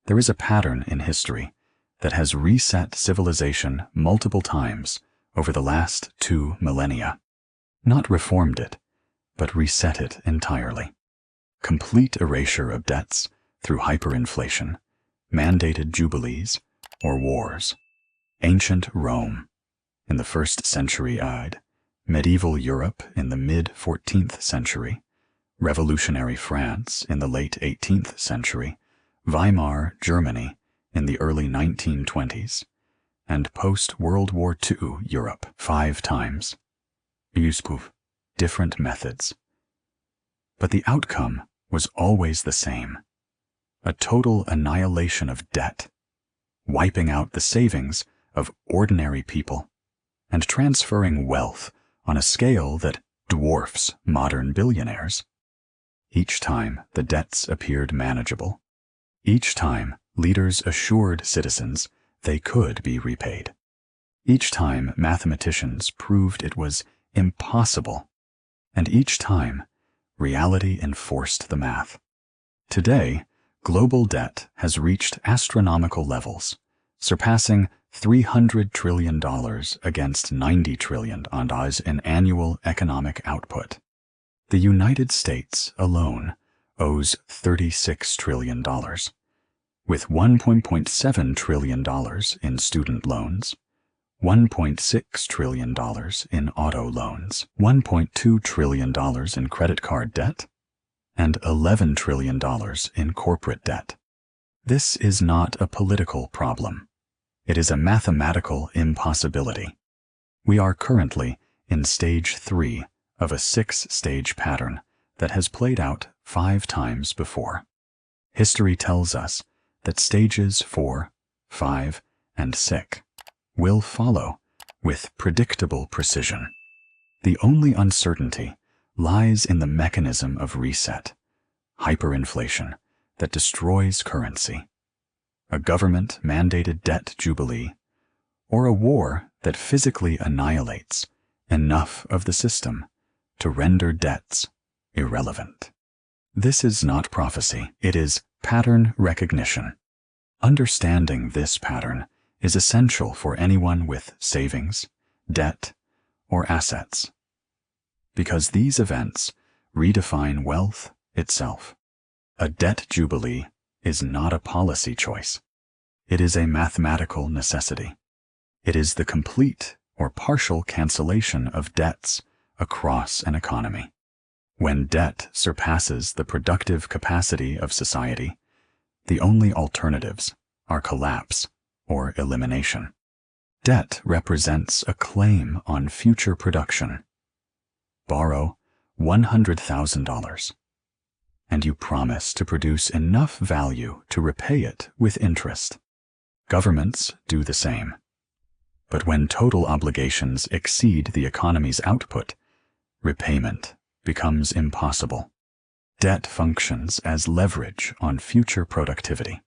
There is a pattern in history that has reset civilization multiple times over the last 2 millennia. Not reformed it, but reset it entirely. Complete erasure of debts through hyperinflation, mandated jubilees, or wars. Ancient Rome in the 1st century AD, medieval Europe in the mid-14th century, revolutionary France in the late 18th century, Weimar Germany in the early 1920s, and post-World War II Europe 5 times. Different methods. But the outcome was always the same: a total annihilation of debt, wiping out the savings of ordinary people, and transferring wealth on a scale that dwarfs modern billionaires. Each time the debts appeared manageable. Each time leaders assured citizens they could be repaid. Each time mathematicians proved it was impossible. And each time reality enforced the math. Today, global debt has reached astronomical levels, surpassing $300 trillion against $90 trillion in annual economic output. The United States alone owes $36 trillion, with $1.7 trillion in student loans, $1.6 trillion in auto loans, $1.2 trillion in credit card debt, and $11 trillion in corporate debt. This is not a political problem. It is a mathematical impossibility. We are currently in stage 3 of a 6-stage pattern that has played out 5 times before. History tells us that stages 4, 5, and 6 will follow with predictable precision. The only uncertainty lies in the mechanism of reset, hyperinflation, that destroys currency, a government-mandated debt jubilee, or a war that physically annihilates enough of the system to render debts irrelevant. This is not prophecy, it is pattern recognition. Understanding this pattern is essential for anyone with savings, debt, or assets, because these events redefine wealth itself. A debt jubilee is not a policy choice. It is a mathematical necessity. It is the complete or partial cancellation of debts across an economy. When debt surpasses the productive capacity of society, the only alternatives are collapse or elimination. Debt represents a claim on future production. Borrow $100,000, and you promise to produce enough value to repay it with interest. Governments do the same. But when total obligations exceed the economy's output, repayment becomes impossible. Debt functions as leverage on future productivity.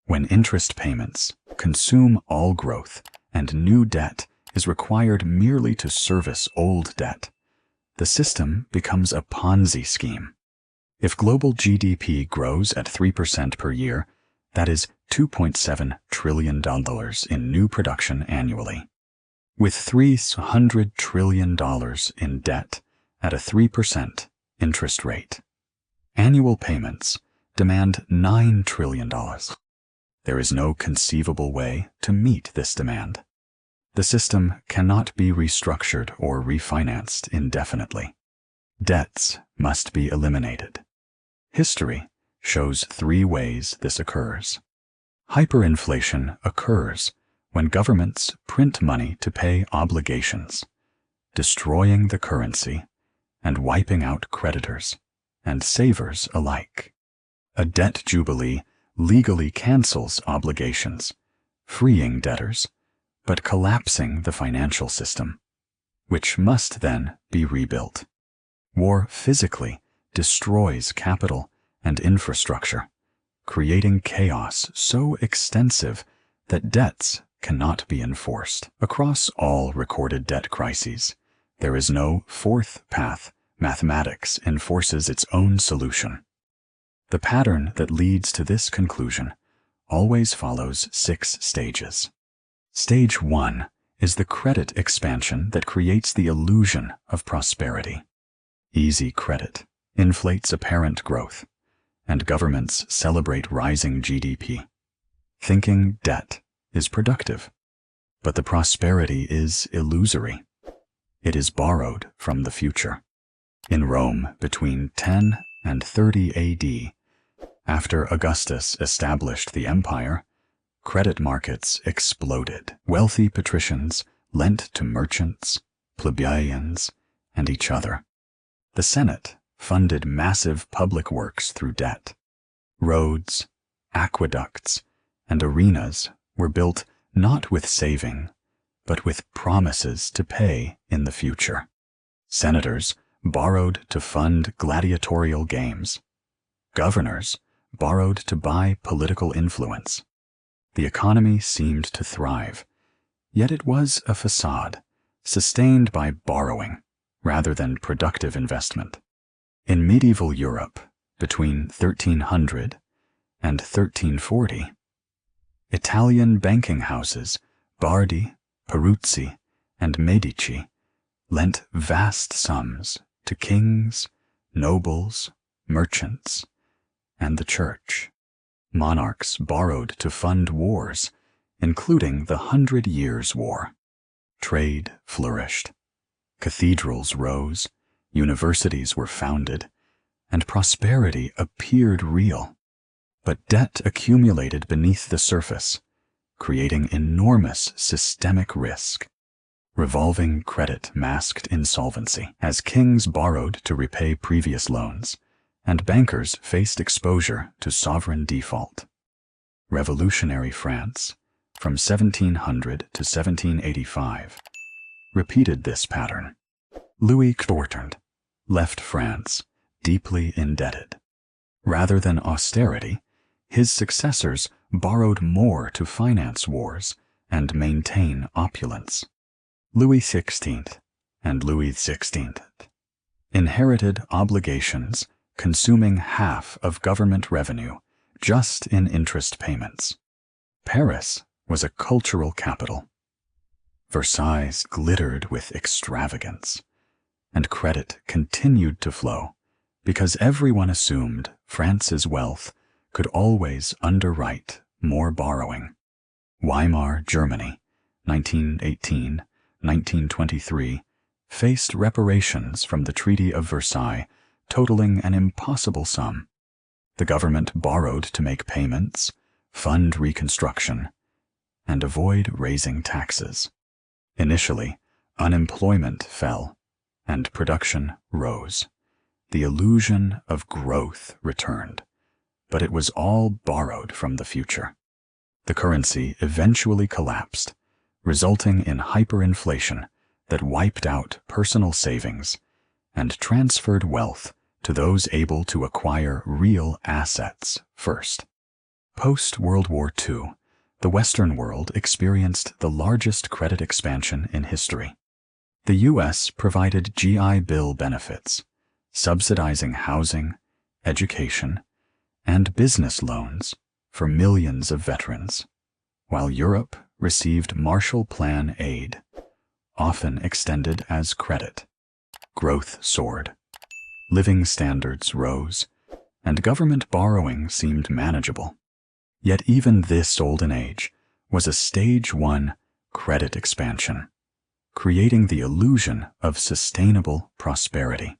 When interest payments consume all growth and new debt is required merely to service old debt, the system becomes a Ponzi scheme. If global GDP grows at 3% per year, that is $2.7 trillion in new production annually. With $300 trillion in debt at a 3% interest rate, annual payments demand $9 trillion. There is no conceivable way to meet this demand. The system cannot be restructured or refinanced indefinitely. Debts must be eliminated. History shows 3 ways this occurs. Hyperinflation occurs when governments print money to pay obligations, destroying the currency and wiping out creditors and savers alike. A debt jubilee legally cancels obligations, freeing debtors, but collapsing the financial system, which must then be rebuilt. War physically destroys capital and infrastructure, creating chaos so extensive that debts cannot be enforced. Across all recorded debt crises, there is no fourth path. Mathematics enforces its own solution. The pattern that leads to this conclusion always follows 6 stages. Stage 1 is the credit expansion that creates the illusion of prosperity. Easy credit inflates apparent growth, and governments celebrate rising GDP, thinking debt is productive. But the prosperity is illusory. It is borrowed from the future. In Rome between 10 and 30 AD, after Augustus established the empire, credit markets exploded. Wealthy patricians lent to merchants, plebeians, and each other. The Senate funded massive public works through debt. Roads, aqueducts, and arenas were built not with saving, but with promises to pay in the future. Senators borrowed to fund gladiatorial games. Governors borrowed to buy political influence. The economy seemed to thrive, yet it was a facade, sustained by borrowing rather than productive investment. In medieval Europe, between 1300 and 1340, Italian banking houses, Bardi, Peruzzi, and Medici, lent vast sums to kings, nobles, merchants, and the church. Monarchs borrowed to fund wars, including the 100 Years' War. Trade flourished. Cathedrals rose, universities were founded, and prosperity appeared real. But debt accumulated beneath the surface, creating enormous systemic risk. Revolving credit masked insolvency as kings borrowed to repay previous loans, and bankers faced exposure to sovereign default. Revolutionary France, from 1700 to 1785, repeated this pattern. Louis XIV left France deeply indebted. Rather than austerity, his successors borrowed more to finance wars and maintain opulence. Louis XVI and Louis XVI inherited obligations consuming half of government revenue just in interest payments. Paris was a cultural capital. Versailles glittered with extravagance, and credit continued to flow because everyone assumed France's wealth could always underwrite more borrowing. Weimar Germany, 1918-1923, faced reparations from the Treaty of Versailles totaling an impossible sum. The government borrowed to make payments, fund reconstruction, and avoid raising taxes. Initially, unemployment fell, and production rose. The illusion of growth returned, but it was all borrowed from the future. The currency eventually collapsed, resulting in hyperinflation that wiped out personal savings and transferred wealth to those able to acquire real assets first. Post-World War II, the Western world experienced the largest credit expansion in history. The U.S. provided GI Bill benefits, subsidizing housing, education, and business loans for millions of veterans, while Europe received Marshall Plan aid, often extended as credit. Growth soared. Living standards rose, and government borrowing seemed manageable. Yet even this golden age was a Stage 1 credit expansion, creating the illusion of sustainable prosperity.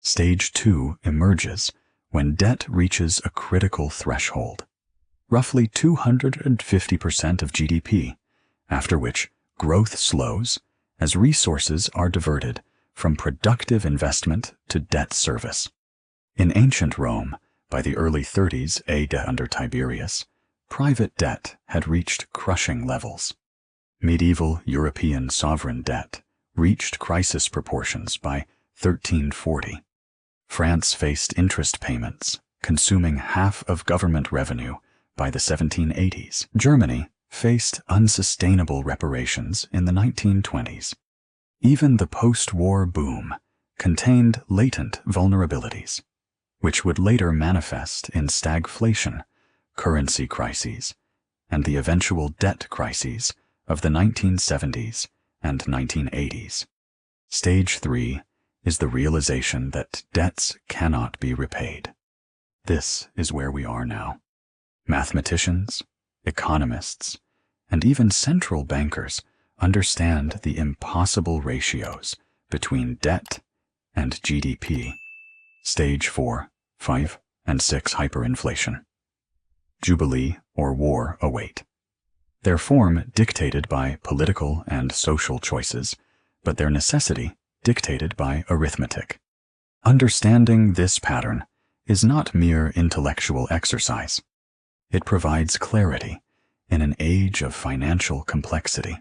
Stage 2 emerges when debt reaches a critical threshold, roughly 250% of GDP, after which growth slows as resources are diverted from productive investment to debt service. In ancient Rome, by the early 30s AD under Tiberius, private debt had reached crushing levels. Medieval European sovereign debt reached crisis proportions by 1340. France faced interest payments, consuming half of government revenue by the 1780s. Germany faced unsustainable reparations in the 1920s. Even the post-war boom contained latent vulnerabilities, which would later manifest in stagflation, currency crises, and the eventual debt crises of the 1970s and 1980s. Stage 3 is the realization that debts cannot be repaid. This is where we are now. Mathematicians, economists, and even central bankers understand the impossible ratios between debt and GDP. Stage 4, 5, and 6 hyperinflation. Jubilee or war await. Their form dictated by political and social choices, but their necessity dictated by arithmetic. Understanding this pattern is not mere intellectual exercise. It provides clarity in an age of financial complexity,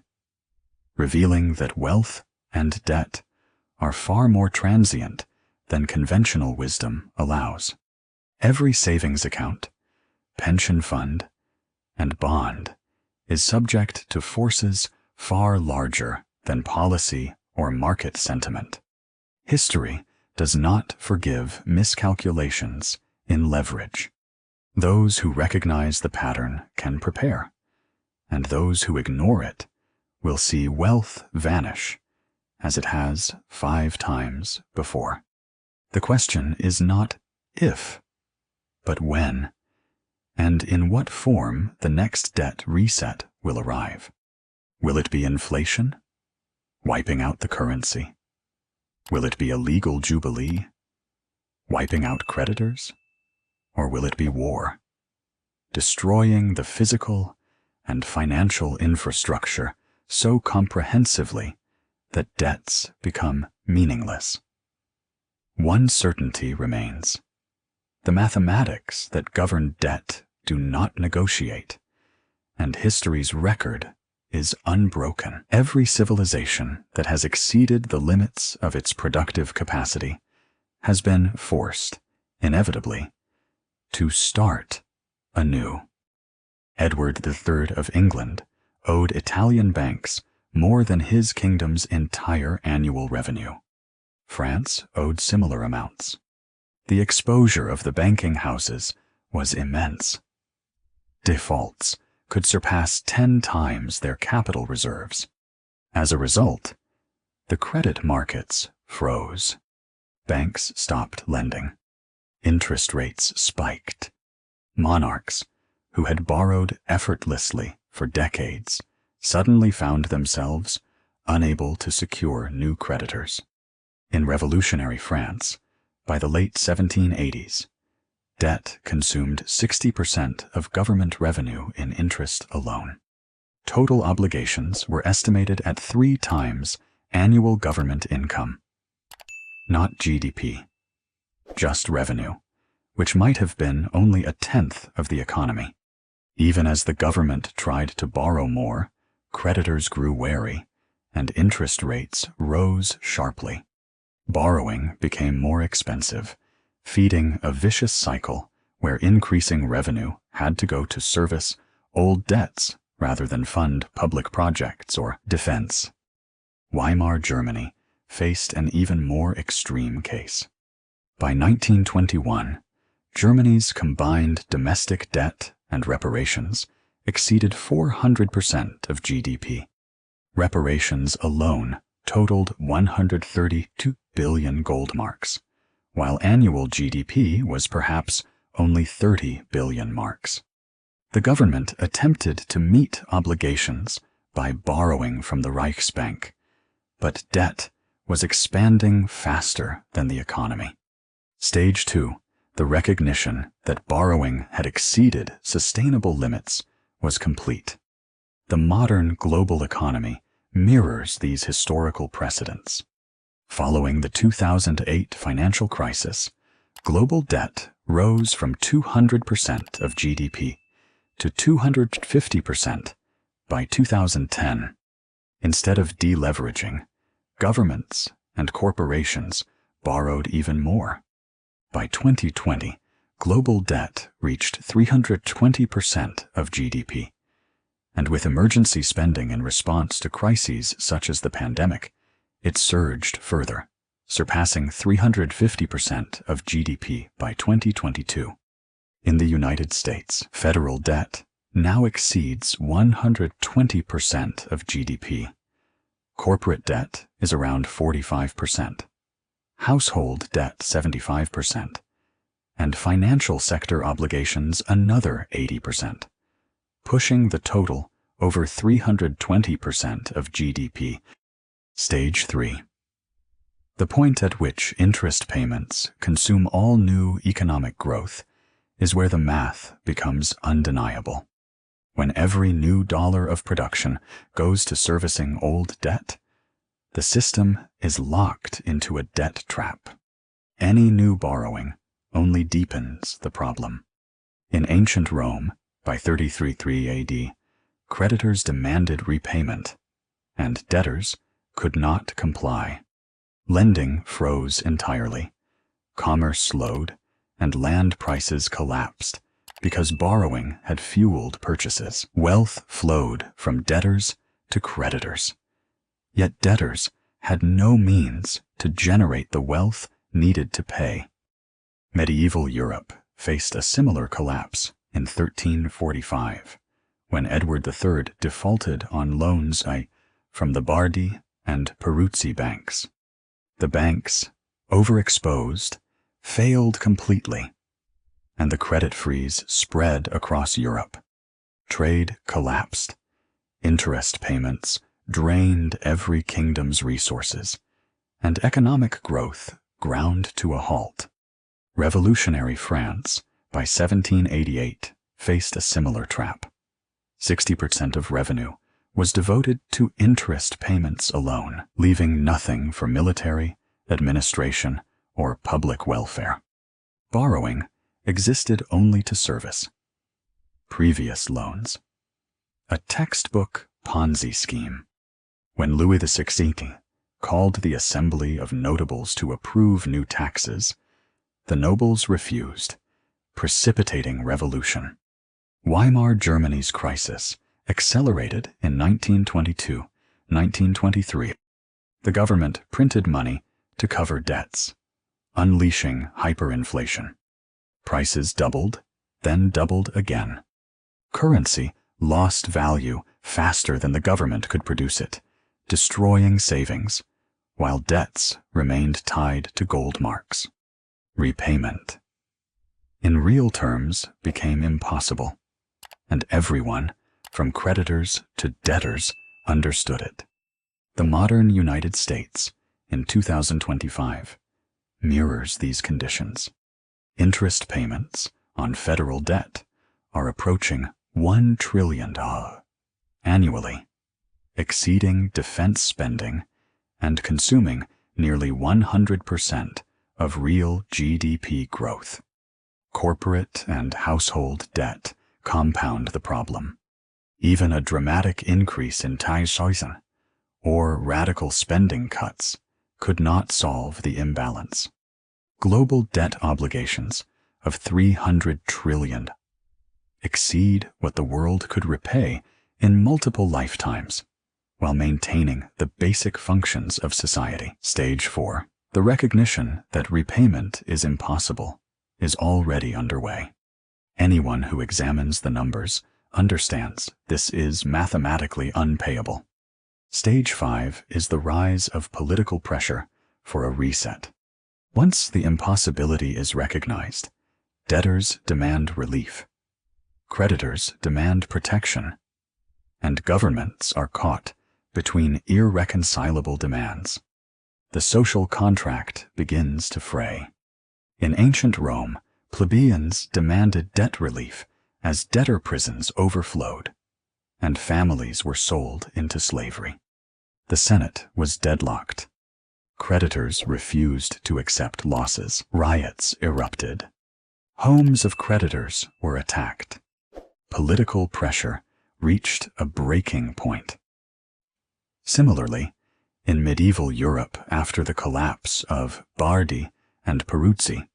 revealing that wealth and debt are far more transient than conventional wisdom allows. Every savings account, pension fund, and bond is subject to forces far larger than policy or market sentiment. History does not forgive miscalculations in leverage. Those who recognize the pattern can prepare, and those who ignore it will see wealth vanish as it has 5 times before. The question is not if, but when, and in what form the next debt reset will arrive. Will it be inflation, wiping out the currency? Will it be a legal jubilee, wiping out creditors? Or will it be war, destroying the physical and financial infrastructure so comprehensively that debts become meaningless? One certainty remains. The mathematics that govern debt do not negotiate, and history's record is unbroken. Every civilization that has exceeded the limits of its productive capacity has been forced, inevitably, to start anew. Edward III of England owed Italian banks more than his kingdom's entire annual revenue. France owed similar amounts. The exposure of the banking houses was immense. Defaults could surpass 10 times their capital reserves. As a result, the credit markets froze. Banks stopped lending. Interest rates spiked. Monarchs, who had borrowed effortlessly for decades, suddenly found themselves unable to secure new creditors. In revolutionary France, by the late 1780s, debt consumed 60% of government revenue in interest alone. Total obligations were estimated at 3 times annual government income. Not GDP, just revenue, which might have been only 1/10 of the economy. Even as the government tried to borrow more, creditors grew wary, and interest rates rose sharply. Borrowing became more expensive, feeding a vicious cycle where increasing revenue had to go to service old debts rather than fund public projects or defense. Weimar Germany faced an even more extreme case. By 1921, Germany's combined domestic debt and reparations exceeded 400% of GDP. Reparations alone totaled 132 billion gold marks, while annual GDP was perhaps only 30 billion marks. The government attempted to meet obligations by borrowing from the Reichsbank, but debt was expanding faster than the economy. Stage 2, the recognition that borrowing had exceeded sustainable limits, was complete. The modern global economy mirrors these historical precedents. Following the 2008 financial crisis, global debt rose from 200% of GDP to 250% by 2010. Instead of deleveraging, governments and corporations borrowed even more. By 2020, global debt reached 320% of GDP, and with emergency spending in response to crises such as the pandemic, it surged further, surpassing 350% of GDP by 2022. In the United States, federal debt now exceeds 120% of GDP. Corporate debt is around 45%, household debt 75%, and financial sector obligations another 80%, pushing the total over 320% of GDP. Stage 3. The point at which interest payments consume all new economic growth is where the math becomes undeniable. When every new dollar of production goes to servicing old debt, the system is locked into a debt trap. Any new borrowing only deepens the problem. In ancient Rome, by 33 AD, creditors demanded repayment, and debtors could not comply. Lending froze entirely, commerce slowed, and land prices collapsed because borrowing had fueled purchases. Wealth flowed from debtors to creditors. Yet debtors had no means to generate the wealth needed to pay. Medieval Europe faced a similar collapse in 1345, when Edward III defaulted on loans from the Bardi and Peruzzi banks. The banks, overexposed, failed completely, and the credit freeze spread across Europe. Trade collapsed. Interest payments drained every kingdom's resources, and economic growth ground to a halt. Revolutionary France, by 1788, faced a similar trap. 60% of revenue was devoted to interest payments alone, leaving nothing for military, administration, or public welfare. Borrowing existed only to service previous loans. A textbook Ponzi scheme. When Louis XVI called the Assembly of Notables to approve new taxes, the nobles refused, precipitating revolution. Weimar Germany's crisis accelerated in 1922-1923. The government printed money to cover debts, unleashing hyperinflation. Prices doubled, then doubled again. Currency lost value faster than the government could produce it, destroying savings, while debts remained tied to gold marks. Repayment, in real terms, became impossible, and everyone, from creditors to debtors, understood it. The modern United States, in 2025, mirrors these conditions. Interest payments on federal debt are approaching $1 trillion annually, exceeding defense spending and consuming nearly 100% of real GDP growth. Corporate and household debt compound the problem. Even a dramatic increase in TREASURY or radical spending cuts could not solve the imbalance. Global debt obligations of $300 trillion exceed what the world could repay in multiple lifetimes, while maintaining the basic functions of society. Stage 4. The recognition that repayment is impossible is already underway. Anyone who examines the numbers understands this is mathematically unpayable. Stage 5 is the rise of political pressure for a reset. Once the impossibility is recognized, debtors demand relief, creditors demand protection, and governments are caught between irreconcilable demands. The social contract begins to fray. In ancient Rome, plebeians demanded debt relief as debtor prisons overflowed, and families were sold into slavery. The Senate was deadlocked. Creditors refused to accept losses. Riots erupted. Homes of creditors were attacked. Political pressure reached a breaking point. Similarly, in medieval Europe after the collapse of Bardi and Peruzzi,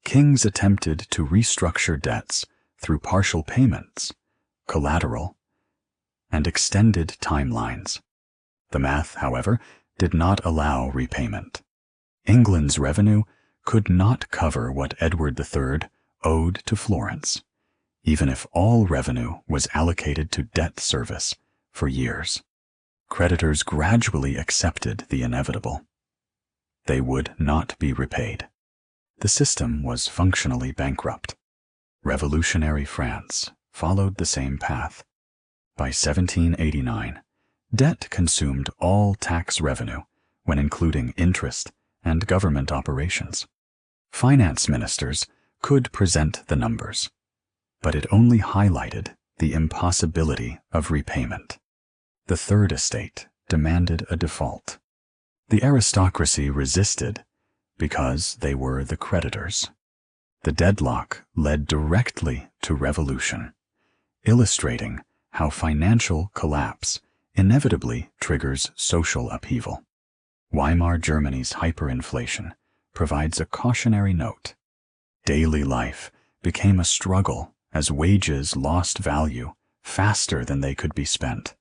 kings attempted to restructure debts through partial payments, collateral, and extended timelines. The math, however, did not allow repayment. England's revenue could not cover what Edward III owed to Florence, even if all revenue was allocated to debt service for years. Creditors gradually accepted the inevitable. They would not be repaid. The system was functionally bankrupt. Revolutionary France followed the same path. By 1789, debt consumed all tax revenue when including interest and government operations. Finance ministers could present the numbers, but it only highlighted the impossibility of repayment. The Third Estate demanded a default. The aristocracy resisted because they were the creditors. The deadlock led directly to revolution, illustrating how financial collapse inevitably triggers social upheaval. Weimar Germany's hyperinflation provides a cautionary note. Daily life became a struggle as wages lost value faster than they could be spent.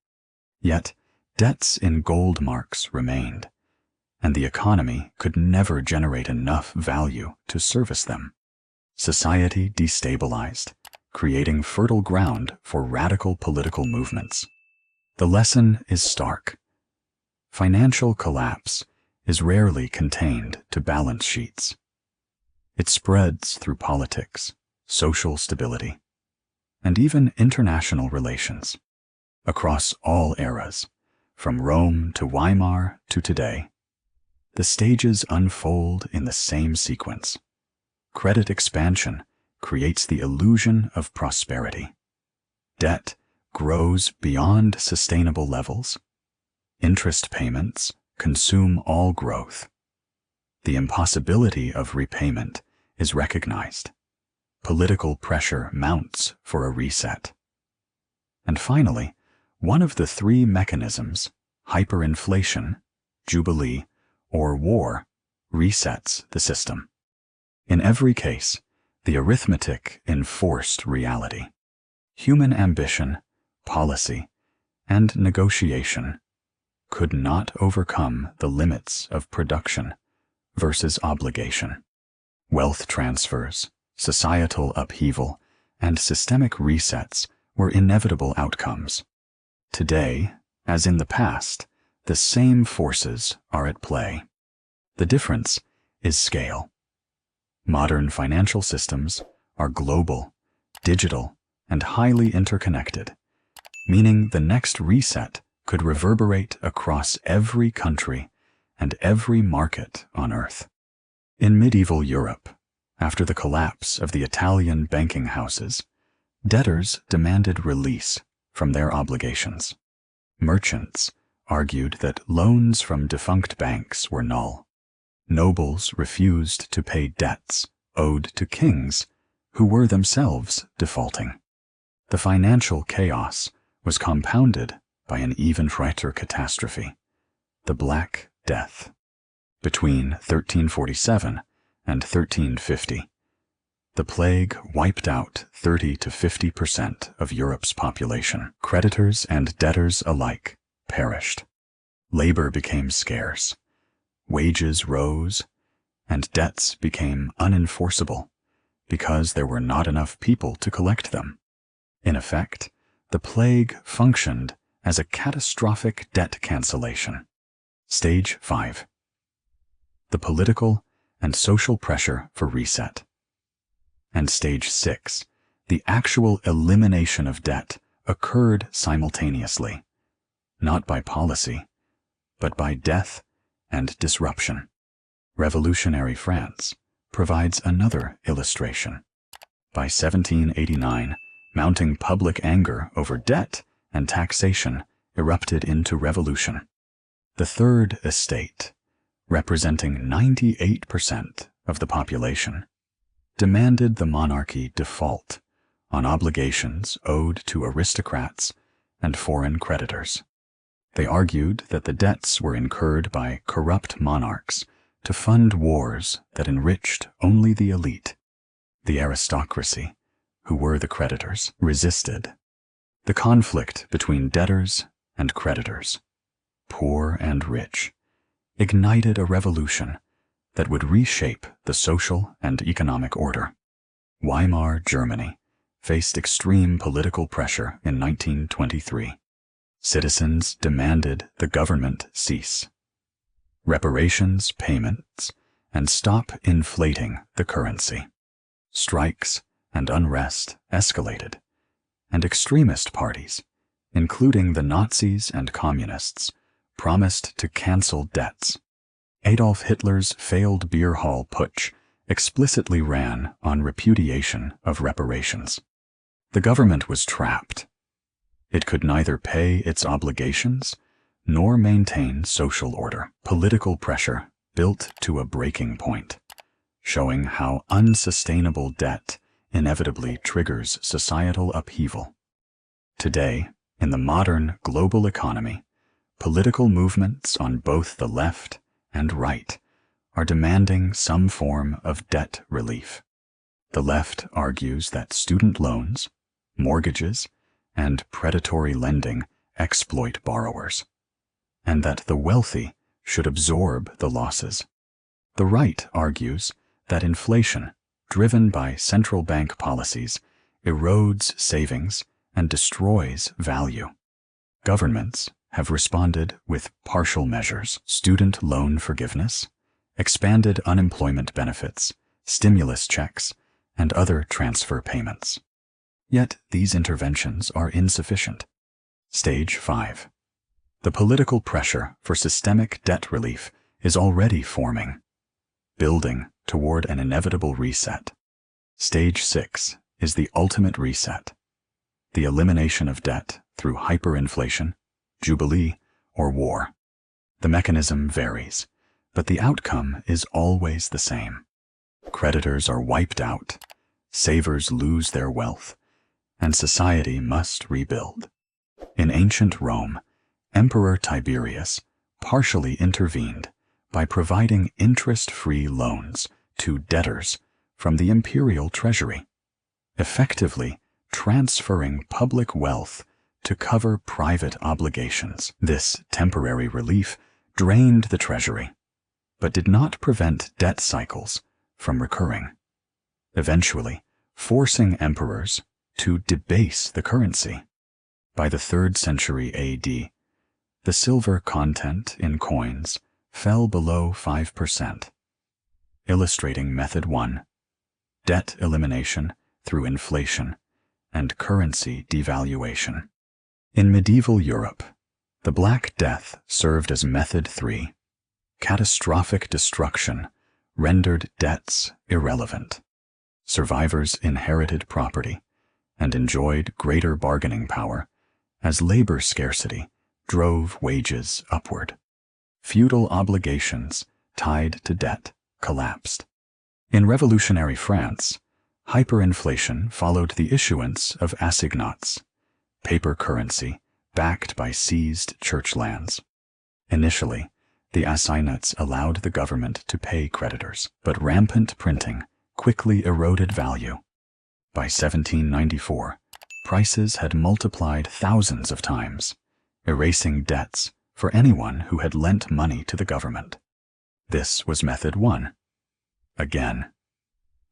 Yet, debts in gold marks remained, and the economy could never generate enough value to service them. Society destabilized, creating fertile ground for radical political movements. The lesson is stark. Financial collapse is rarely contained to balance sheets. It spreads through politics, social stability, and even international relations. Across all eras, from Rome to Weimar to today, the stages unfold in the same sequence. Credit expansion creates the illusion of prosperity. Debt grows beyond sustainable levels. Interest payments consume all growth. The impossibility of repayment is recognized. Political pressure mounts for a reset. And finally, one of the three mechanisms, hyperinflation, jubilee, or war, resets the system. In every case, the arithmetic enforced reality. Human ambition, policy, and negotiation could not overcome the limits of production versus obligation. Wealth transfers, societal upheaval, and systemic resets were inevitable outcomes. Today, as in the past, the same forces are at play. The difference is scale. Modern financial systems are global, digital, and highly interconnected, meaning the next reset could reverberate across every country and every market on Earth. In medieval Europe, after the collapse of the Italian banking houses, debtors demanded release from their obligations. Merchants argued that loans from defunct banks were null. Nobles refused to pay debts owed to kings who were themselves defaulting. The financial chaos was compounded by an even greater catastrophe, the Black Death. Between 1347 and 1350, the plague wiped out 30 to 50% of Europe's population. Creditors and debtors alike perished. Labor became scarce. Wages rose, and debts became unenforceable because there were not enough people to collect them. In effect, the plague functioned as a catastrophic debt cancellation. Stage 5. The political and social pressure for reset. And Stage 6, the actual elimination of debt, occurred simultaneously, not by policy, but by death and disruption. Revolutionary France provides another illustration. By 1789, mounting public anger over debt and taxation erupted into revolution. The Third Estate, representing 98% of the population, demanded the monarchy default on obligations owed to aristocrats and foreign creditors. They argued that the debts were incurred by corrupt monarchs to fund wars that enriched only the elite. The aristocracy, who were the creditors, resisted. The conflict between debtors and creditors, poor and rich, ignited a revolution that would reshape the social and economic order. Weimar Germany faced extreme political pressure in 1923. Citizens demanded the government cease reparations payments and stop inflating the currency. Strikes and unrest escalated, and extremist parties, including the Nazis and communists, promised to cancel debts. Adolf Hitler's failed beer hall putsch explicitly ran on repudiation of reparations. The government was trapped. It could neither pay its obligations nor maintain social order. Political pressure built to a breaking point, showing how unsustainable debt inevitably triggers societal upheaval. Today, in the modern global economy, political movements on both the left and right are demanding some form of debt relief. The left argues that student loans, mortgages, and predatory lending exploit borrowers, and that the wealthy should absorb the losses. The right argues that inflation, driven by central bank policies, erodes savings and destroys value. Governments have responded with partial measures: student loan forgiveness, expanded unemployment benefits, stimulus checks, and other transfer payments. Yet these interventions are insufficient. Stage 5. The political pressure for systemic debt relief is already forming, building toward an inevitable reset. Stage 6 is the ultimate reset: the elimination of debt through hyperinflation, jubilee, or war. The mechanism varies, but the outcome is always the same. Creditors are wiped out, savers lose their wealth, and society must rebuild. In ancient Rome, Emperor Tiberius partially intervened by providing interest-free loans to debtors from the imperial treasury, effectively transferring public wealth to cover private obligations. This temporary relief drained the treasury, but did not prevent debt cycles from recurring, eventually forcing emperors to debase the currency. By the 3rd century AD, the silver content in coins fell below 5%, illustrating Method 1, debt elimination through inflation and currency devaluation. In medieval Europe, the Black Death served as Method 3, catastrophic destruction rendered debts irrelevant. Survivors inherited property and enjoyed greater bargaining power as labor scarcity drove wages upward. Feudal obligations tied to debt collapsed. In revolutionary France, hyperinflation followed the issuance of assignats, paper currency backed by seized church lands. Initially, the assignats allowed the government to pay creditors, but rampant printing quickly eroded value. By 1794, prices had multiplied thousands of times, erasing debts for anyone who had lent money to the government. This was Method 1. Again,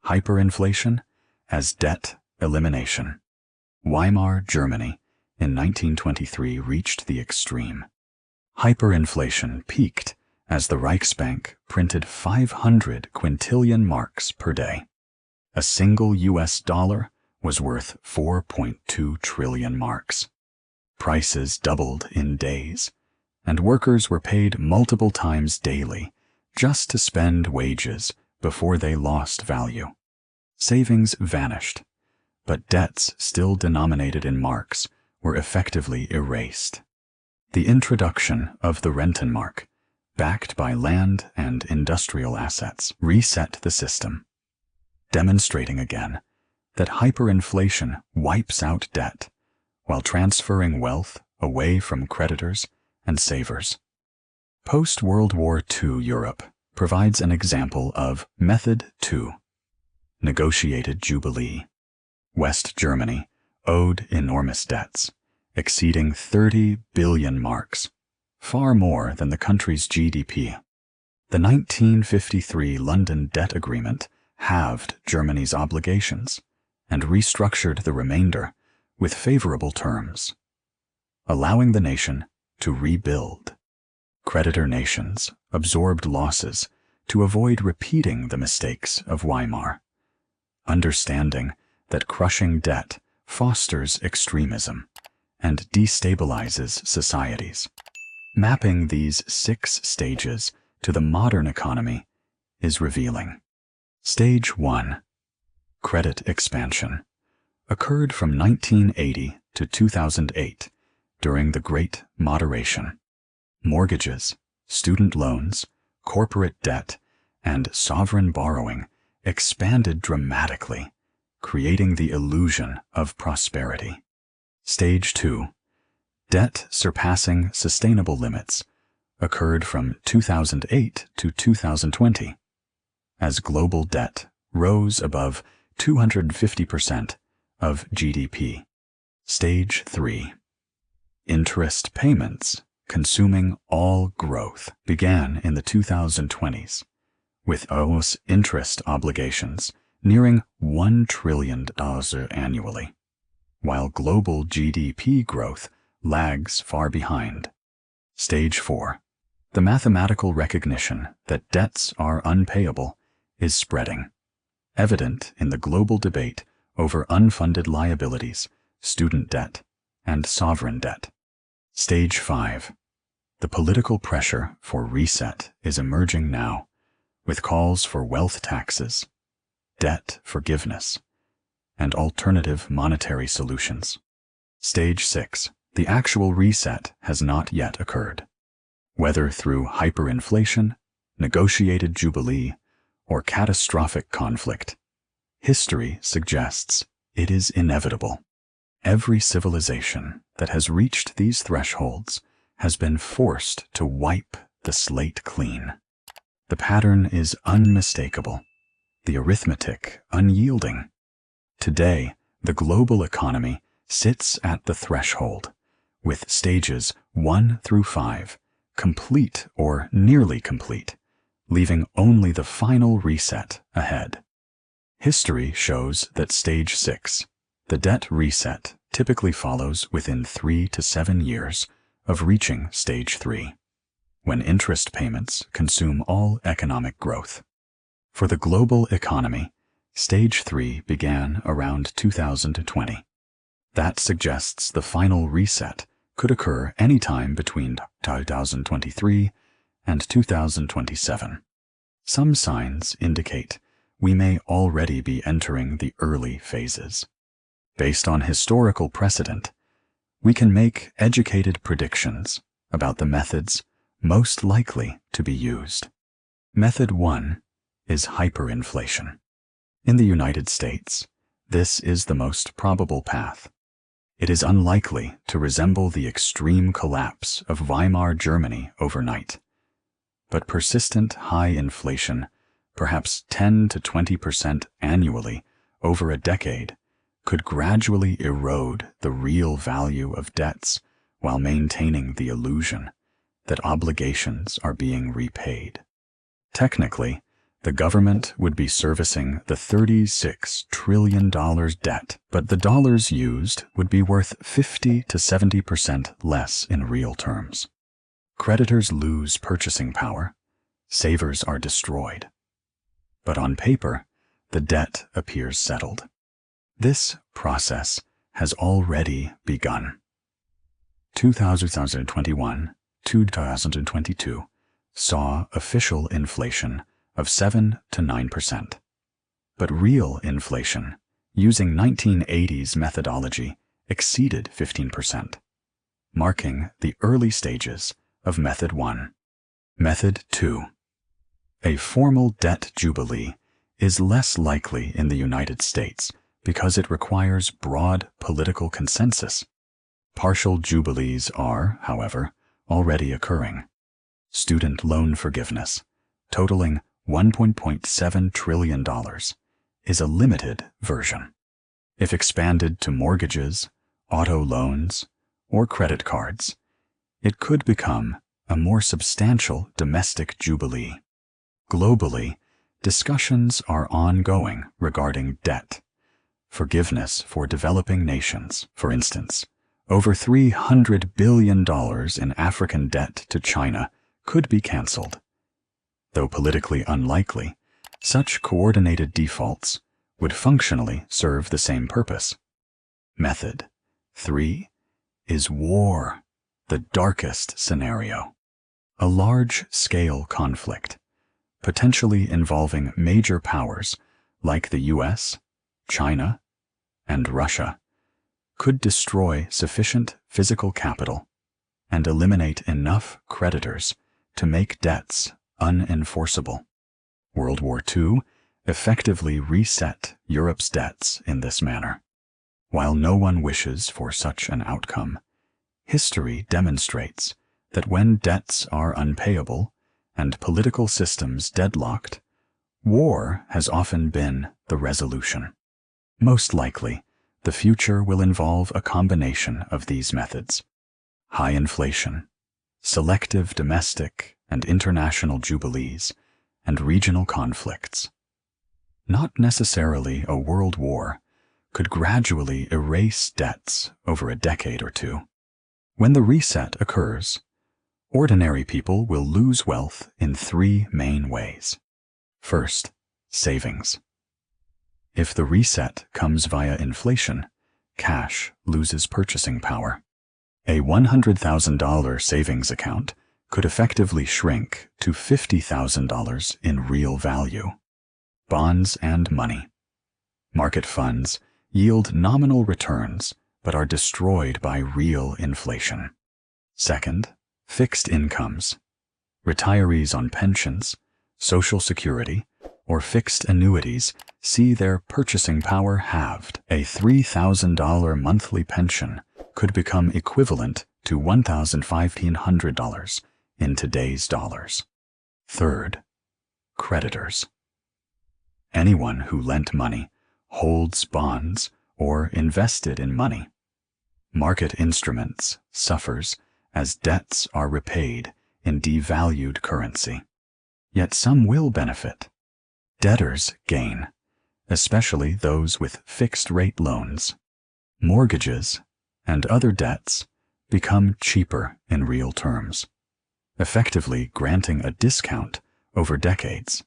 hyperinflation as debt elimination. Weimar Germany in 1923 reached the extreme. Hyperinflation peaked as the Reichsbank printed 500 quintillion marks per day. A single US dollar was worth 4.2 trillion marks. Prices doubled in days, and workers were paid multiple times daily just to spend wages before they lost value. Savings vanished, but debts still denominated in marks were effectively erased. The introduction of the Rentenmark, backed by land and industrial assets, reset the system, demonstrating again that hyperinflation wipes out debt while transferring wealth away from creditors and savers. Post-World War II Europe provides an example of Method 2, negotiated jubilee. West Germany owed enormous debts, exceeding 30 billion marks, far more than the country's GDP. The 1953 London Debt Agreement halved Germany's obligations and restructured the remainder with favorable terms, allowing the nation to rebuild. Creditor nations absorbed losses to avoid repeating the mistakes of Weimar, understanding that crushing debt fosters extremism and destabilizes societies. Mapping these 6 stages to the modern economy is revealing. Stage 1, credit expansion, occurred from 1980 to 2008 during the Great Moderation. Mortgages, student loans, corporate debt, and sovereign borrowing expanded dramatically, creating the illusion of prosperity. Stage 2, debt surpassing sustainable limits, occurred from 2008 to 2020, as global debt rose above 250% of GDP. Stage 3, interest payments consuming all growth began in the 2020s, with OS interest obligations nearing $1 trillion annually, while global GDP growth lags far behind. Stage 4, the mathematical recognition that debts are unpayable is spreading, evident in the global debate over unfunded liabilities, student debt, and sovereign debt. Stage 5, the political pressure for reset is emerging now, with calls for wealth taxes, debt forgiveness, and alternative monetary solutions. Stage 6, the actual reset has not yet occurred. Whether through hyperinflation, negotiated jubilee, or catastrophic conflict, history suggests it is inevitable. Every civilization that has reached these thresholds has been forced to wipe the slate clean. The pattern is unmistakable, the arithmetic unyielding. Today, the global economy sits at the threshold, with stages 1 through 5 complete or nearly complete, leaving only the final reset ahead. History shows that stage 6, the debt reset, typically follows within 3 to 7 years of reaching stage 3, when interest payments consume all economic growth. For the global economy, stage 3 began around 2020. That suggests the final reset could occur anytime between 2023 and 2027. Some signs indicate we may already be entering the early phases. Based on historical precedent, we can make educated predictions about the methods most likely to be used. Method 1 is hyperinflation. In the United States, this is the most probable path. It is unlikely to resemble the extreme collapse of Weimar Germany overnight, but persistent high inflation, perhaps 10 to 20% annually over a decade, could gradually erode the real value of debts while maintaining the illusion that obligations are being repaid. Technically, the government would be servicing the $36 trillion debt, but the dollars used would be worth 50 to 70% less in real terms. Creditors lose purchasing power, savers are destroyed. But on paper, the debt appears settled. This process has already begun. 2021-2022 saw official inflation of 7 to 9%, but real inflation, using 1980s methodology, exceeded 15%, marking the early stages of Method 1. Method 2. A formal debt jubilee is less likely in the United States because it requires broad political consensus. Partial jubilees are, however, already occurring. Student loan forgiveness, totaling $1.7 trillion, is a limited version. If expanded to mortgages, auto loans, or credit cards, it could become a more substantial domestic jubilee. Globally, discussions are ongoing regarding debt. Forgiveness for developing nations, for instance. Over $300 billion in African debt to China could be canceled. Though politically unlikely, such coordinated defaults would functionally serve the same purpose. Method 3 is war, the darkest scenario. A large-scale conflict, potentially involving major powers like the US, China, and Russia, could destroy sufficient physical capital and eliminate enough creditors to make debts unenforceable. World War II effectively reset Europe's debts in this manner. While no one wishes for such an outcome, history demonstrates that when debts are unpayable and political systems deadlocked, war has often been the resolution. Most likely, the future will involve a combination of these methods: high inflation, selective domestic and international jubilees, and regional conflicts. Not necessarily a world war could gradually erase debts over a decade or two. When the reset occurs, ordinary people will lose wealth in three main ways. First, savings. If the reset comes via inflation, cash loses purchasing power. A $100,000 savings account could effectively shrink to $50,000 in real value. Bonds and money. Market funds yield nominal returns but are destroyed by real inflation. Second, fixed incomes. Retirees on pensions, Social Security, or fixed annuities see their purchasing power halved. A $3,000 monthly pension could become equivalent to $1,500 in today's dollars. Third, creditors. Anyone who lent money, holds bonds, or invested in money. Market instruments suffers as debts are repaid in devalued currency. Yet some will benefit. Debtors gain, especially those with fixed-rate loans. Mortgages and other debts become cheaper in real terms, effectively granting a discount over decades.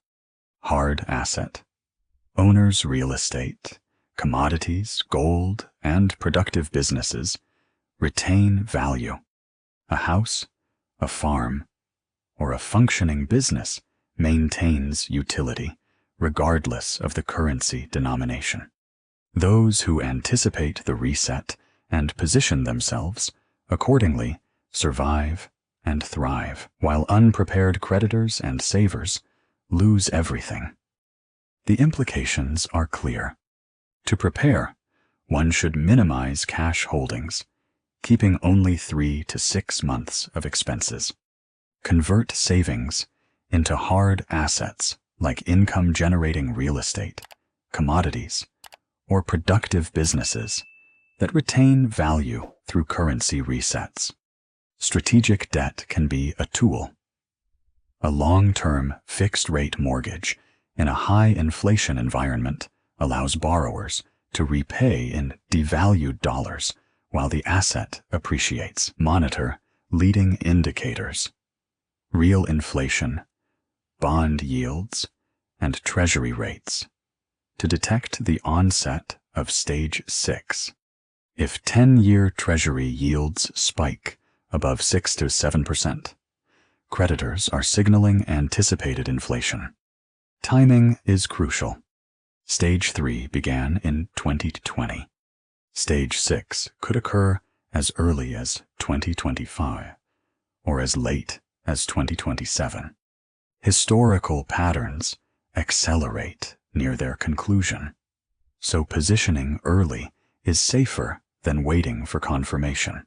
Hard asset. Owners' real estate, commodities, gold, and productive businesses retain value. A house, a farm, or a functioning business maintains utility, regardless of the currency denomination. Those who anticipate the reset and position themselves accordingly survive and thrive, while unprepared creditors and savers lose everything. The implications are clear. To prepare, one should minimize cash holdings, keeping only 3 to 6 months of expenses. Convert savings into hard assets like income-generating real estate, commodities, or productive businesses that retain value through currency resets. Strategic debt can be a tool. A long-term fixed-rate mortgage in a high-inflation environment allows borrowers to repay in devalued dollars while the asset appreciates. Monitor leading indicators: real inflation, bond yields, and treasury rates to detect the onset of stage 6. If 10-year treasury yields spike above 6 to 7%, creditors are signaling anticipated inflation. Timing is crucial. Stage 3 began in 2020. Stage 6 could occur as early as 2025 or as late as 2027. Historical patterns accelerate near their conclusion, so positioning early is safer than waiting for confirmation.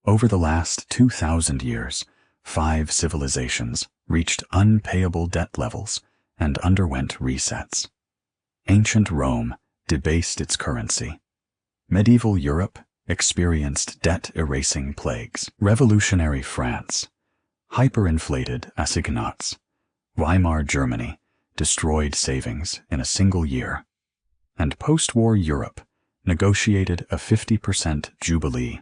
Over the last 2,000 years, 5 civilizations reached unpayable debt levels and underwent resets. Ancient Rome debased its currency. Medieval Europe experienced debt-erasing plagues. Revolutionary France hyperinflated assignats. Weimar Germany destroyed savings in a single year, and post-war Europe negotiated a 50% jubilee.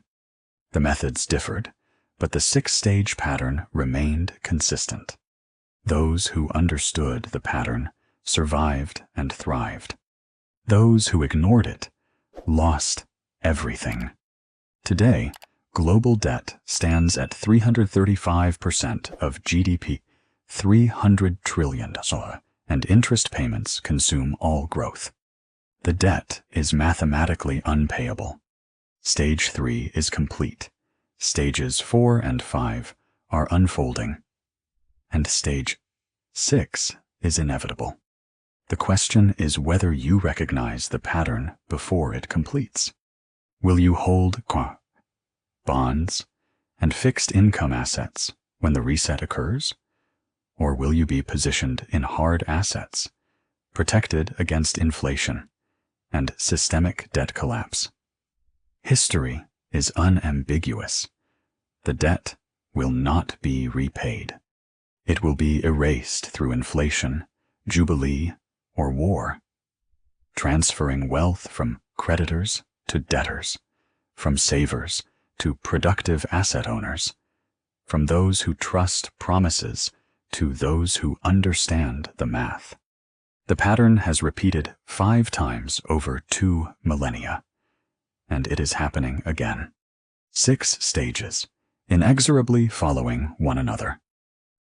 The methods differed, but the six-stage pattern remained consistent. Those who understood the pattern survived and thrived. Those who ignored it lost everything. Today, global debt stands at 335% of GDP, $300 trillion, and interest payments consume all growth. The debt is mathematically unpayable. Stage 3 is complete. Stages 4 and 5 are unfolding. And stage 6 is inevitable. The question is whether you recognize the pattern before it completes. Will you hold bonds and fixed income assets when the reset occurs? Or will you be positioned in hard assets, protected against inflation and systemic debt collapse? History is unambiguous. The debt will not be repaid. It will be erased through inflation, jubilee, or war, transferring wealth from creditors to debtors, from savers to productive asset owners, from those who trust promises to those who understand the math. The pattern has repeated 5 times over 2 millennia, and it is happening again. 6 stages, inexorably following one another.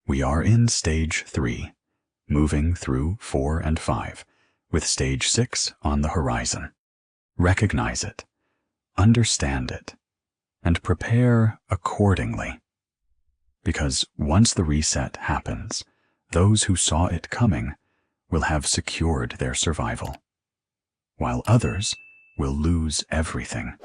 We are in stage 3, moving through 4 and 5, with stage 6 on the horizon. Recognize it, understand it, and prepare accordingly. Because once the reset happens, those who saw it coming will have secured their survival, while others will lose everything.